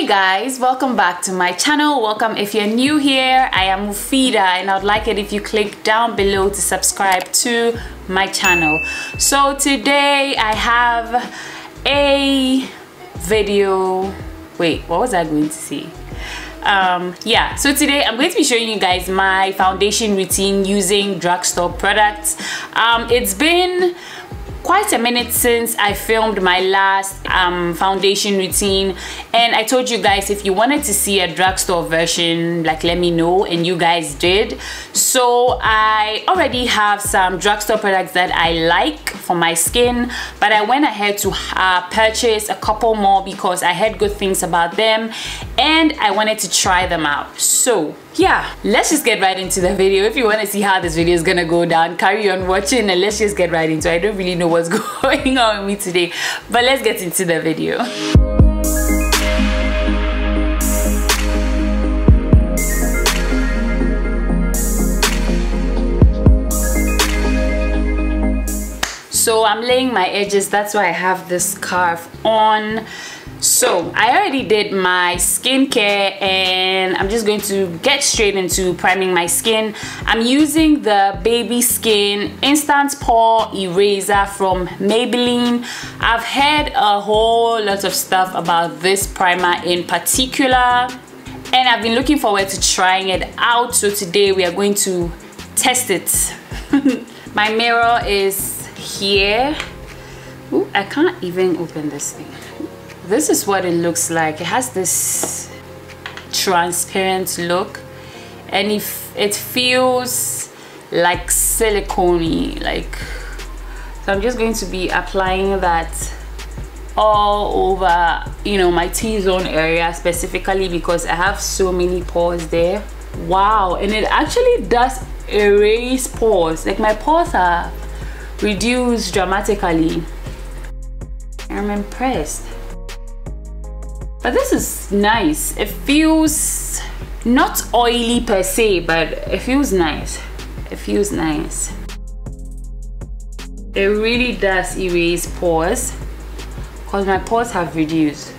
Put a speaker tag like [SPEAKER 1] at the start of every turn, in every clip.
[SPEAKER 1] Hey guys, welcome back to my channel. Welcome if you're new here. I am Mufidah and I'd like it if you click down below to subscribe to my channel. So today I have a video. Wait, what was I going to say? So today I'm going to be showing you guys my foundation routine using Drugstore products. It's been quite a minute since I filmed my last foundation routine, and I told you guys if you wanted to see a Drugstore version, like, let me know, and you guys did. So I already have some Drugstore products that I like for my skin, but I went ahead to purchase a couple more because I heard good things about them and I wanted to try them out. So yeah, let's just get right into the video. If you want to see how this video is gonna go down, carry on watching and let's just get right into it. I don't really know what's going on with me today, but let's get into the video. So I'm laying my edges, that's why I have this scarf on. So I already did my skincare and I'm just going to get straight into priming my skin. I'm using the Baby Skin Instant Pore Eraser from Maybelline. I've heard a whole lot of stuff about this primer in particular and I've been looking forward to trying it out. So today we are going to test it. My mirror is here. Ooh, I can't even open this thing. This is what it looks like. It has this transparent look and it feels like silicone-y, like, so I'm just going to be applying that all over, you know, my T-zone area specifically because I have so many pores there. Wow, and it actually does erase pores. Like, my pores are reduced dramatically. I'm impressed. But this is nice. It feels not oily per se, but it feels nice. It feels nice. It really does erase pores because my pores have reduced.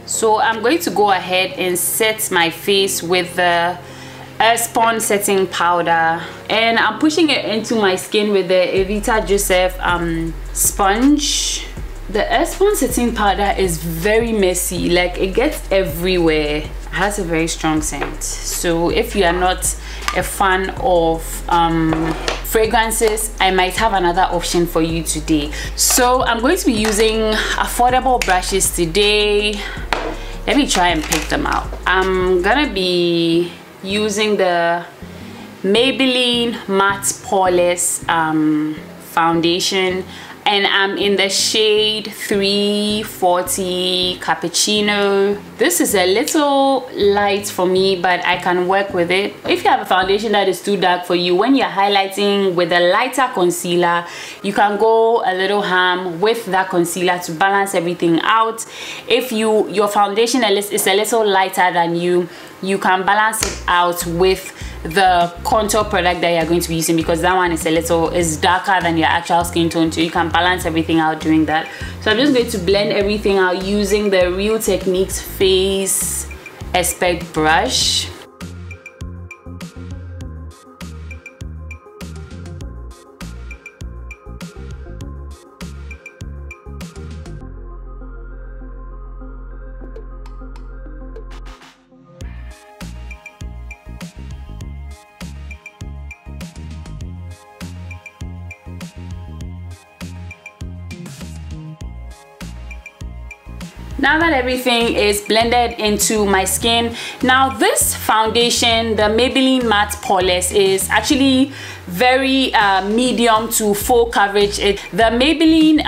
[SPEAKER 1] So I'm going to go ahead and set my face with the Airspun setting powder, and I'm pushing it into my skin with the Evita Joseph sponge. The Airspun setting powder is very messy, like it gets everywhere. It has a very strong scent. So if you are not a fan of fragrances, I might have another option for you today. So I'm going to be using affordable brushes today. Let me try and pick them out. I'm gonna be using the Maybelline Matte Poreless foundation, and I'm in the shade 340 Cappuccino. This is a little light for me, but I can work with it. If you have a foundation that is too dark for you, when you're highlighting with a lighter concealer, you can go a little ham with that concealer to balance everything out. If your foundation is a little lighter than you can balance it out with the contour product that you're going to be using, because that one is darker than your actual skin tone, so you can balance everything out doing that. So I'm just going to blend everything out using the Real Techniques Face Expert brush. Now that everything is blended into my skin, now this foundation, the Maybelline Matte Poreless, is actually very medium to full coverage. The Maybelline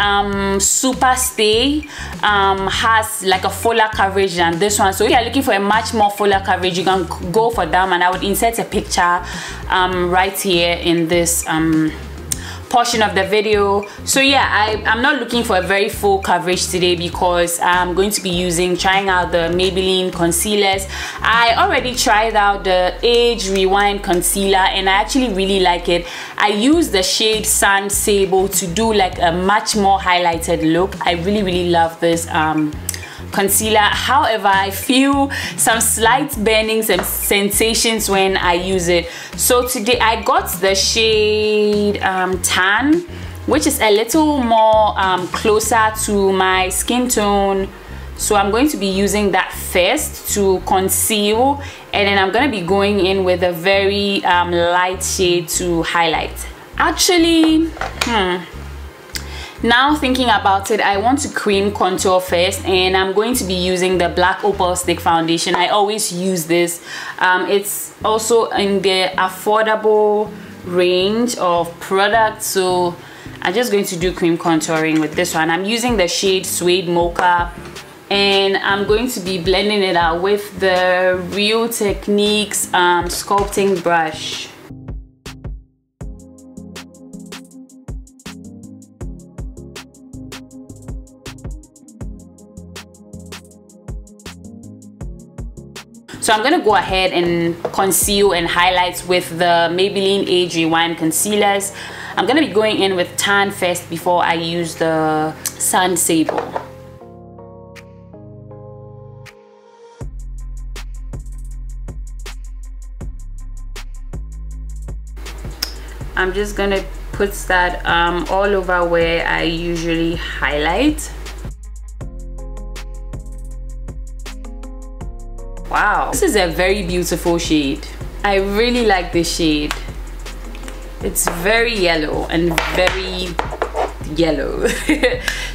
[SPEAKER 1] Super Stay has like a fuller coverage than this one. So if you're looking for a much more fuller coverage, you can go for them, and I would insert a picture right here in this portion of the video. So yeah, I'm not looking for a very full coverage today because I'm going to be trying out the Maybelline concealers. I already tried out the Age Rewind concealer and I actually really like it. I use the shade Sun Sable to do like a much more highlighted look. I really love this concealer. However, I feel some slight burning sensations when I use it. So today I got the shade Tan, which is a little more closer to my skin tone. So I'm going to be using that first to conceal, and then I'm going to be going in with a very light shade to highlight. Actually, now thinking about it, I want to cream contour first, and I'm going to be using the black Opal stick foundation. I always use this. It's also in the affordable range of products, so I'm just going to do cream contouring with this one. I'm using the shade Suede Mocha, and I'm going to be blending it out with the Real Techniques sculpting brush. So I'm going to go ahead and conceal and highlight with the Maybelline Age Rewind concealers. I'm going to be going in with Tan first before I use the Sun Sable. I'm just gonna put that all over where I usually highlight. Wow, this is a very beautiful shade. I really like this shade. It's very yellow and very yellow.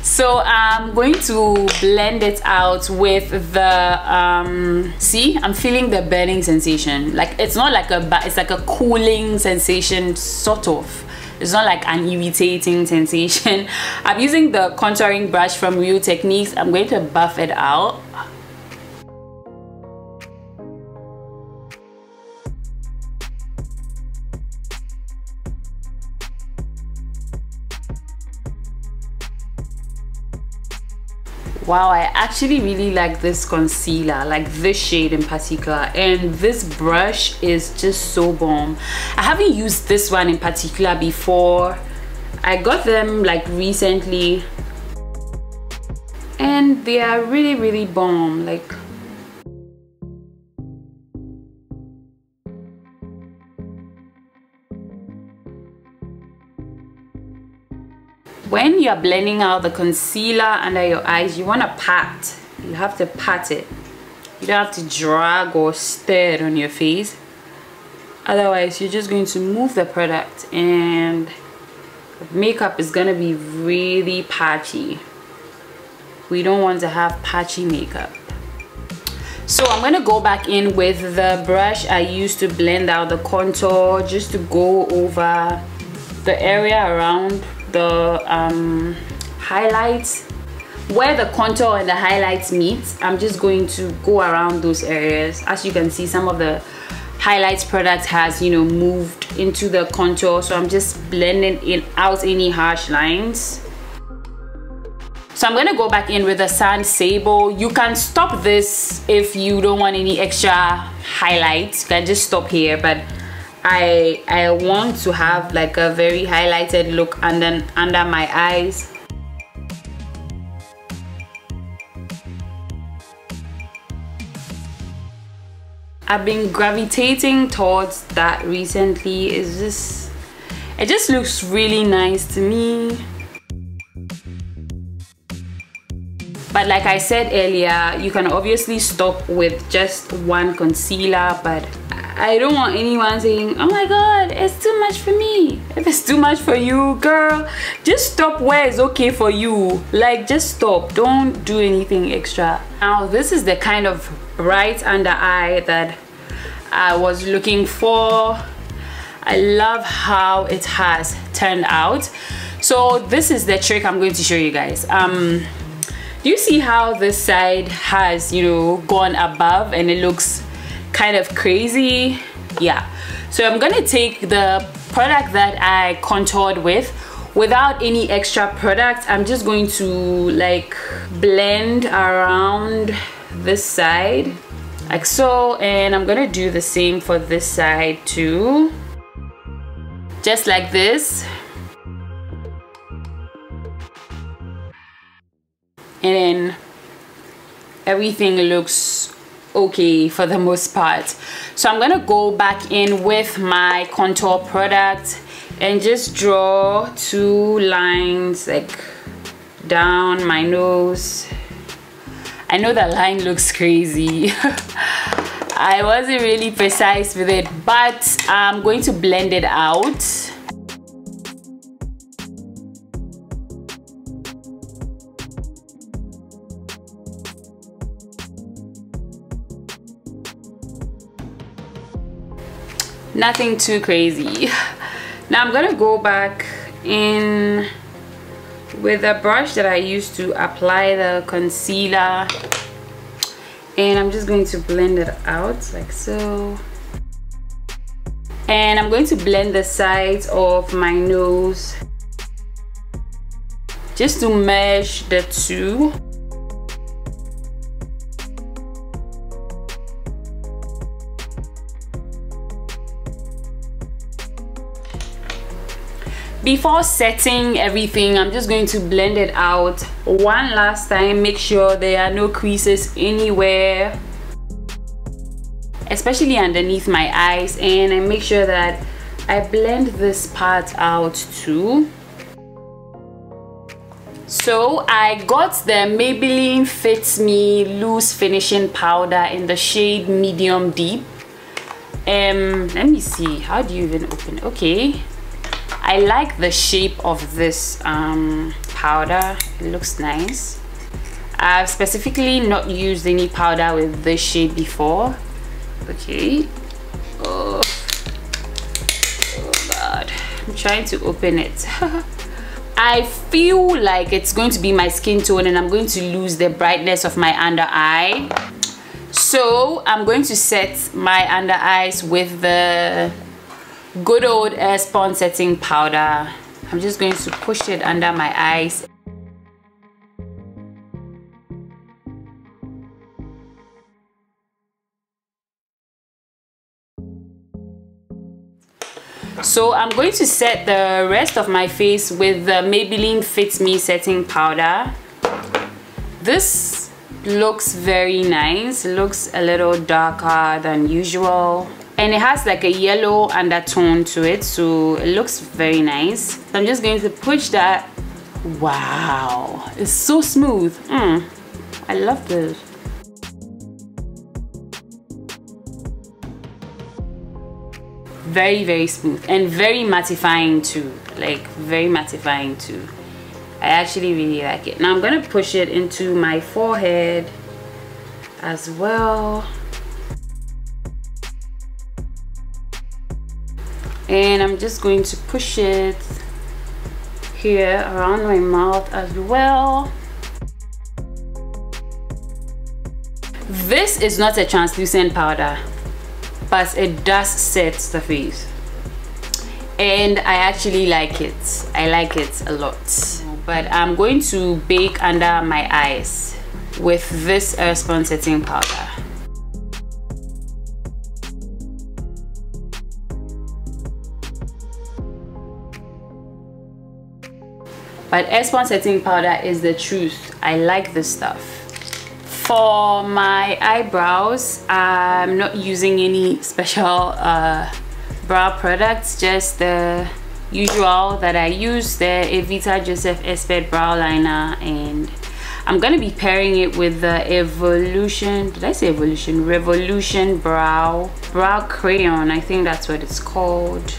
[SPEAKER 1] So I'm going to blend it out with the see, I'm feeling the burning sensation. Like, it's not like it's like a cooling sensation, sort of. It's not like an irritating sensation. I'm using the contouring brush from Real Techniques. I'm going to buff it out. Wow, I actually really like this concealer, like this shade in particular, and this brush is just so bomb. I haven't used this one in particular before. I got them like recently, and they are really bomb. Like, when you're blending out the concealer under your eyes, you want to pat. You have to pat it. You don't have to drag or stir it on your face. Otherwise, you're just going to move the product and the makeup is going to be really patchy. We don't want to have patchy makeup. So I'm going to go back in with the brush I used to blend out the contour, just to go over the area around the highlights where the contour and the highlights meet. I'm just going to go around those areas. As you can see, some of the highlights product has, you know, moved into the contour, so I'm just blending out any harsh lines. So I'm gonna go back in with the Sun Sable. You can stop this if you don't want any extra highlights. You can just stop here, but I want to have like a very highlighted look under my eyes. I've been gravitating towards that recently. It just looks really nice to me. But like I said earlier, you can obviously stop with just one concealer, but I don't want anyone saying, oh my god, it's too much for me. If it's too much for you, girl, just stop where it's okay for you. Like, just stop. Don't do anything extra. Now, this is the kind of bright under eye that I was looking for. I love how it has turned out. So this is the trick I'm going to show you guys. Do you see how this side has, you know, gone above and it looks kind of crazy? Yeah. So I'm gonna take the product that I contoured with without any extra product. I'm just going to like blend around this side like so, and I'm gonna do the same for this side too, just like this. And then everything looks okay for the most part. So I'm gonna go back in with my contour product and just draw 2 lines like down my nose. I know that line looks crazy. I wasn't really precise with it, but I'm going to blend it out. Nothing too crazy. Now I'm gonna go back in with a brush that I used to apply the concealer, and I'm just going to blend it out like so. And I'm going to blend the sides of my nose just to merge the two. Before setting everything, I'm just going to blend it out one last time. Make sure there are no creases anywhere, especially underneath my eyes, and I make sure that I blend this part out too. So I got the Maybelline Fits Me Loose Finishing Powder in the shade Medium Deep. Let me see, how do you even open it? Okay, I like the shape of this powder. It looks nice. I've specifically not used any powder with this shade before. Okay. Oh god, I'm trying to open it. I feel like it's going to be my skin tone and I'm going to lose the brightness of my under eye. So I'm going to set my under eyes with the good old Airspun setting powder. I'm just going to push it under my eyes. So I'm going to set the rest of my face with the Maybelline Fits Me setting powder. This looks very nice. It looks a little darker than usual, and it has like a yellow undertone to it, so it looks very nice. So I'm just going to push that. Wow, it's so smooth. I love this. Very, very smooth and very mattifying too. Like very mattifying too. I actually really like it. Now I'm gonna push it into my forehead as well. And I'm just going to push it here around my mouth as well. This is not a translucent powder, but it does set the face. And I actually like it. I like it a lot. But I'm going to bake under my eyes with this Airspun setting powder. But Airspun setting powder is the truth. I like this stuff. For my eyebrows, I'm not using any special brow products, just the usual that I use, the Evita Joseph Expert brow liner, and I'm gonna be pairing it with the Revolution brow crayon. I think that's what it's called.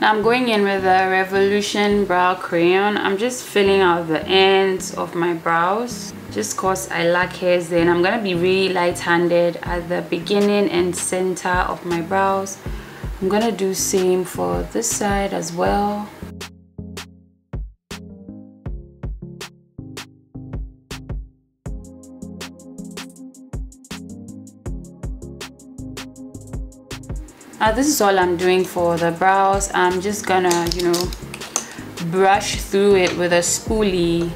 [SPEAKER 1] Now I'm going in with the Revolution brow crayon. I'm just filling out the ends of my brows just cause I lack hairs there, and I'm gonna be really light-handed at the beginning and center of my brows. I'm gonna do same for this side as well. This is all I'm doing for the brows. I'm just gonna, you know, brush through it with a spoolie.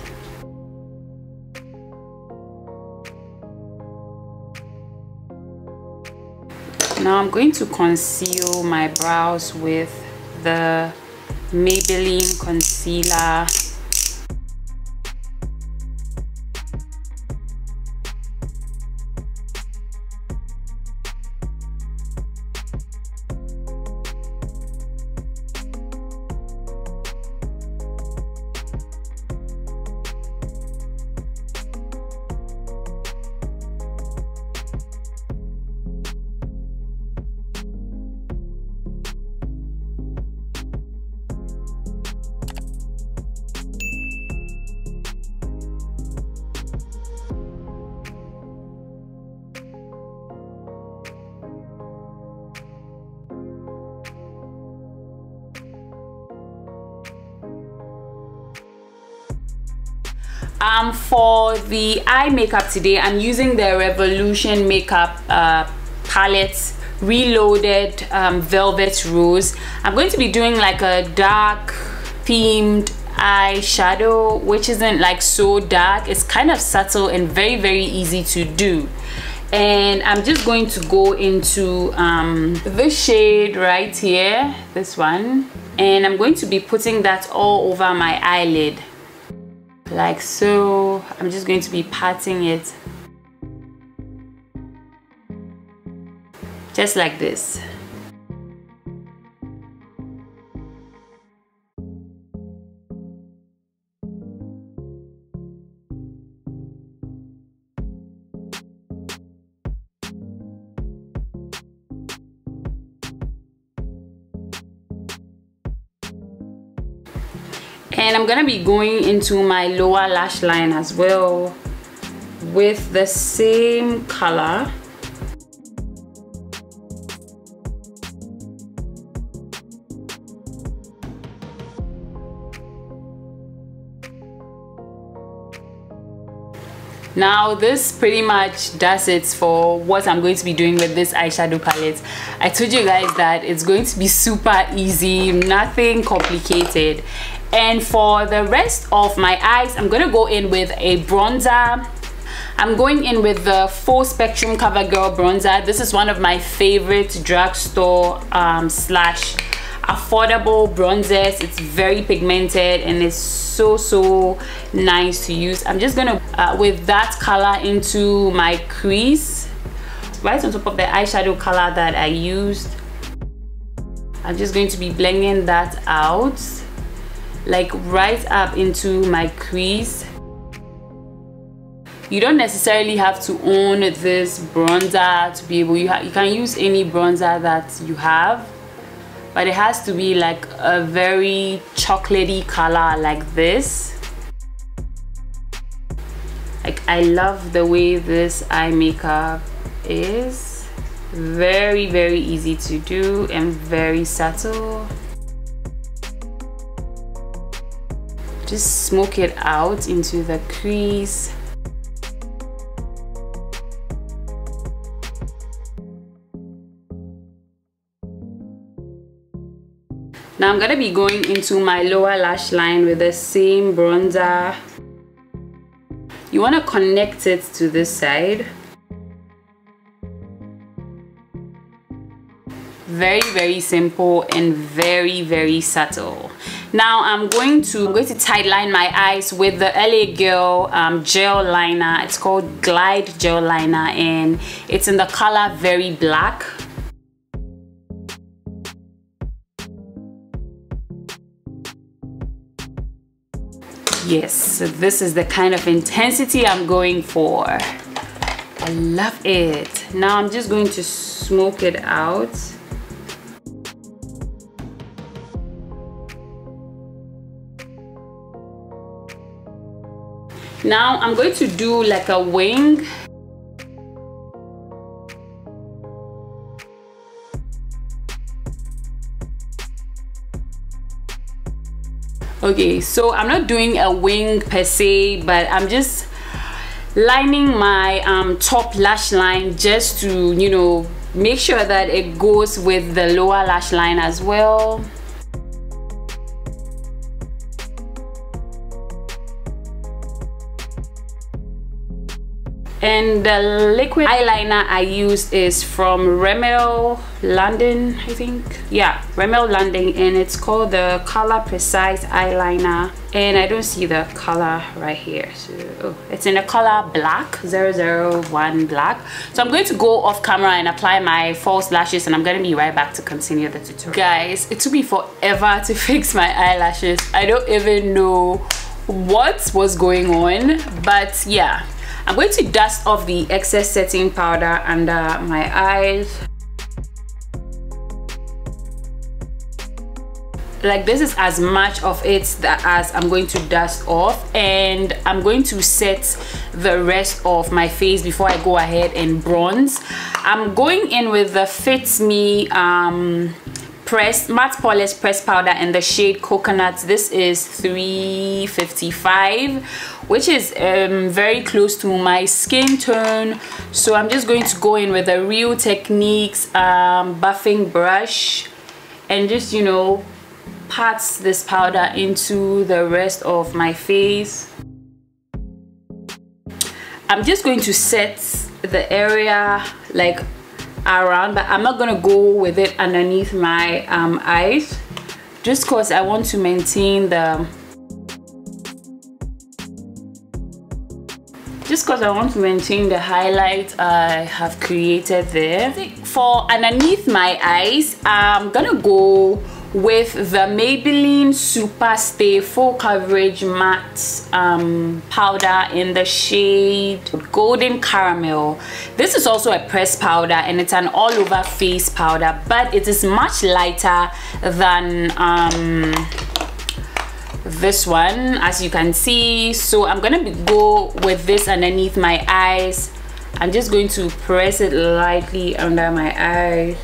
[SPEAKER 1] Now I'm going to conceal my brows with the Maybelline concealer. For the eye makeup today, I'm using the Revolution makeup palette Reloaded Velvet Rose. I'm going to be doing like a dark themed eyeshadow, which isn't like so dark. It's kind of subtle and very easy to do. And I'm just going to go into this shade right here, this one, and I'm going to be putting that all over my eyelid. Like so. I'm just going to be patting it just like this. And I'm gonna be going into my lower lash line as well with the same color. Now this pretty much does it for what I'm going to be doing with this eyeshadow palette. I told you guys that it's going to be super easy, nothing complicated. And for the rest of my eyes, I'm gonna go in with a bronzer. I'm going in with the Full Spectrum CoverGirl bronzer. This is one of my favorite drugstore slash affordable bronzers. It's very pigmented and it's so nice to use. I'm just gonna with that color into my crease right on top of the eyeshadow color that I used. I'm just going to be blending that out, like right up into my crease. You don't necessarily have to own this bronzer to be able, you can use any bronzer that you have, but it has to be like a very chocolatey color like this. Like, I love the way this eye makeup is. Very easy to do and very subtle. Just smoke it out into the crease. Now I'm gonna be going into my lower lash line with the same bronzer. You want to connect it to this side. Very simple and very subtle. Now I'm going to tightline my eyes with the LA Girl gel liner. It's called Glide Gel Liner and it's in the color Very Black. Yes, so this is the kind of intensity I'm going for. I love it. Now I'm just going to smoke it out. Now I'm going to do like a wing. Okay, so I'm not doing a wing per se, but I'm just lining my top lash line just to, you know, make sure that it goes with the lower lash line as well. And the liquid eyeliner I used is from Rimmel London, I think. Yeah, Rimmel London, and it's called the Color Precise eyeliner. And I don't see the color right here, so it's in the color black, 001 black. So I'm going to go off camera and apply my false lashes, and I'm going to be right back to continue the tutorial. Guys, it took me forever to fix my eyelashes. I don't even know what was going on, but yeah, I'm going to dust off the excess setting powder under my eyes. Like, this is as much of it as I'm going to dust off, and I'm going to set the rest of my face before I go ahead and bronze. I'm going in with the Fit Me matte polish pressed powder in the shade Coconut. This is 355, which is very close to my skin tone. So I'm just going to go in with a Real Techniques buffing brush and just, you know, pat this powder into the rest of my face. I'm just going to set the area like around, but I'm not gonna go with it underneath my eyes, just because I want to maintain the highlight I have created there. For underneath my eyes, I'm gonna go with the Maybelline Super Stay Full Coverage Matte powder in the shade Golden Caramel. This is also a pressed powder, and it's an all over face powder, but it is much lighter than this one, as you can see. So I'm gonna go with this underneath my eyes. I'm just going to press it lightly under my eyes.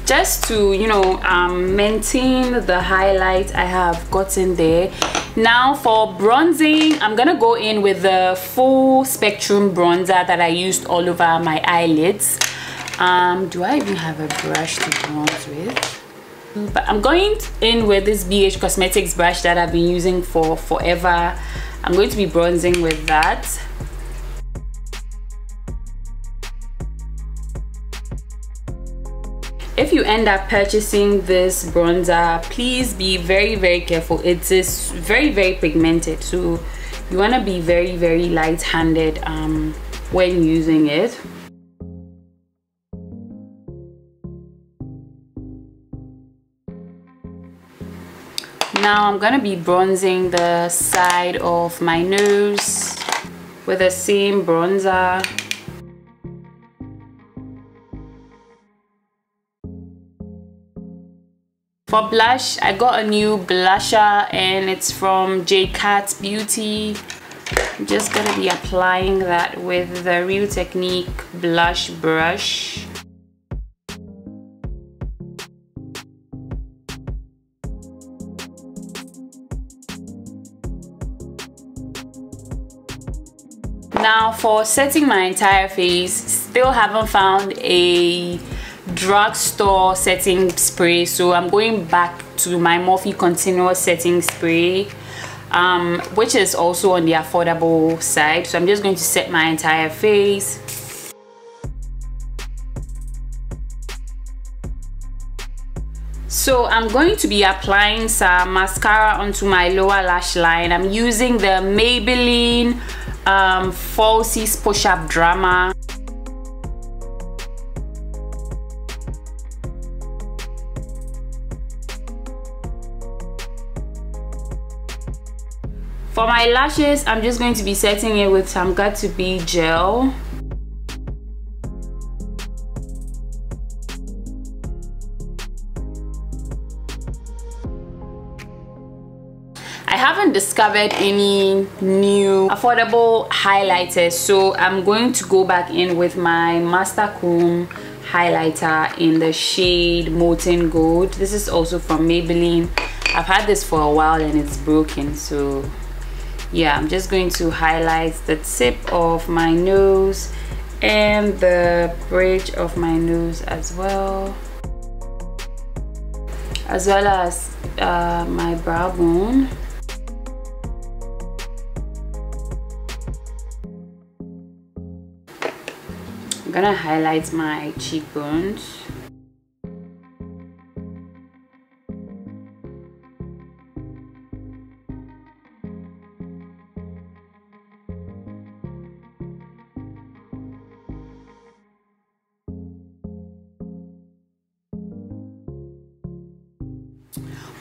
[SPEAKER 1] Just to, you know, maintain the highlight I have gotten there. Now for bronzing, I'm gonna go in with the full spectrum bronzer that I used all over my eyelids. Do I even have a brush to bronze with? But I'm going in with this BH Cosmetics brush that I've been using for forever. I'm going to be bronzing with that. If you end up purchasing this bronzer, please be very careful. It is very pigmented, so you want to be very light-handed when using it. Now I'm gonna be bronzing the side of my nose with the same bronzer. For blush, I got a new blusher, and it's from J Cat Beauty. I'm just gonna be applying that with the Real Technique blush brush. Now for setting my entire face, still haven't found a Drugstore setting spray, so I'm going back to my Morphe continuous setting spray, which is also on the affordable side. So I'm just going to set my entire face. So I'm going to be applying some mascara onto my lower lash line. I'm using the Maybelline Falsies Push-Up Drama. For my lashes, I'm just going to be setting it with some Got To Be gel. I haven't discovered any new affordable highlighters, so I'm going to go back in with my Master Chrome highlighter in the shade Molten Gold. This is also from Maybelline. I've had this for a while and it's broken, so yeah, I'm just going to highlight the tip of my nose and the bridge of my nose as well as my brow bone. I'm gonna highlight my cheekbones.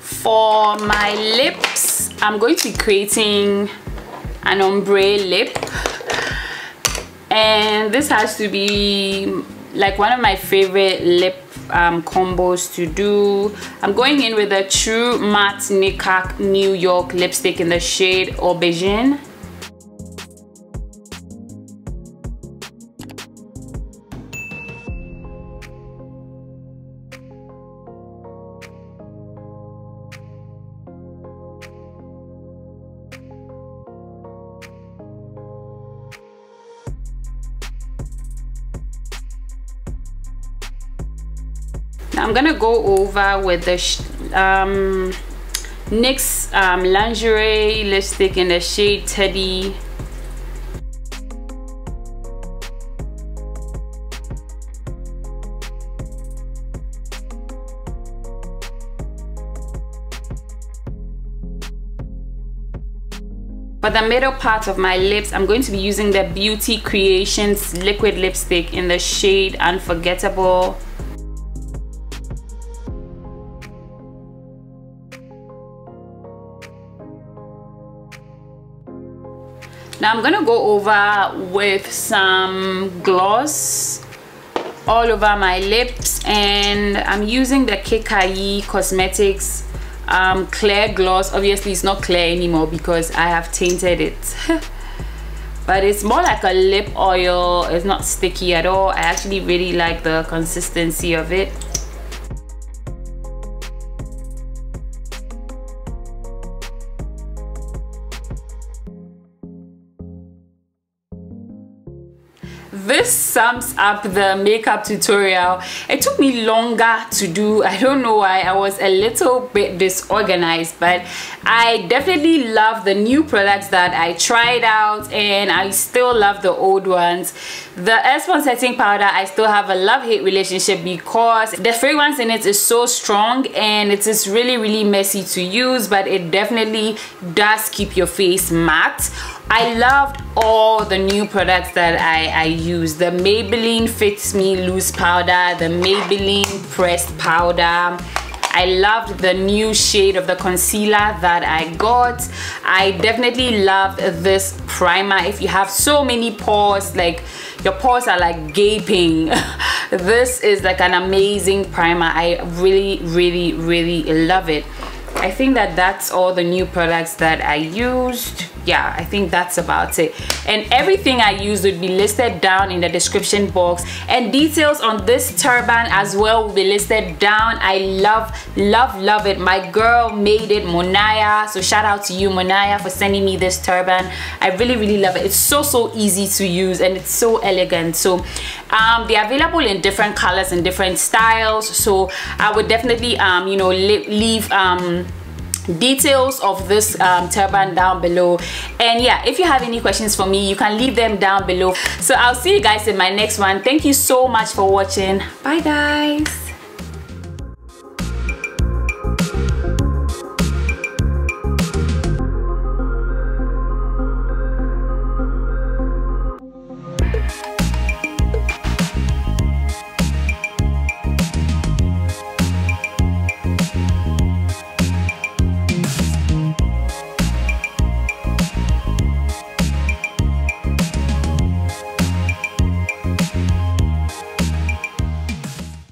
[SPEAKER 1] For my lips, I'm going to be creating an ombre lip, and this has to be like one of my favorite lip combos to do. I'm going in with a True Matte Nickel New York lipstick in the shade Aubergine. Now I'm gonna go over with the NYX lingerie lipstick in the shade Teddy. For the middle part of my lips, I'm going to be using the Beauty Creations liquid lipstick in the shade Unforgettable. Now I'm gonna go over with some gloss all over my lips, and I'm using the Kekai Cosmetics clear gloss. Obviously it's not clear anymore because I have tainted it. But it's more like a lip oil. It's not sticky at all. I actually really like the consistency of it. This sums up the makeup tutorial. It took me longer to do. I don't know why. I was a little bit disorganized, but I definitely love the new products that I tried out, and I still love the old ones. The Airspun setting powder, I still have a love-hate relationship because the fragrance in it is so strong and it is really messy to use, but it definitely does keep your face matte. I loved all the new products that I used. The Maybelline Fits Me Loose Powder, the Maybelline Pressed Powder. I loved the new shade of the concealer that I got. I definitely loved this primer. If you have so many pores, like your pores are like gaping, this is like an amazing primer. I really love it. I think that that's all the new products that I used. Yeah, I think that's about it, and everything I used would be listed down in the description box, and details on this turban as well will be listed down. I love it. My girl made it, Monaya, so shout out to you, Monaya, for sending me this turban. I really love it. It's so easy to use and it's so elegant. So they're available in different colors and different styles, so I would definitely you know, leave details of this turban down below. And yeah, if you have any questions for me, you can leave them down below. So I'll see you guys in my next one. Thank you so much for watching. Bye guys.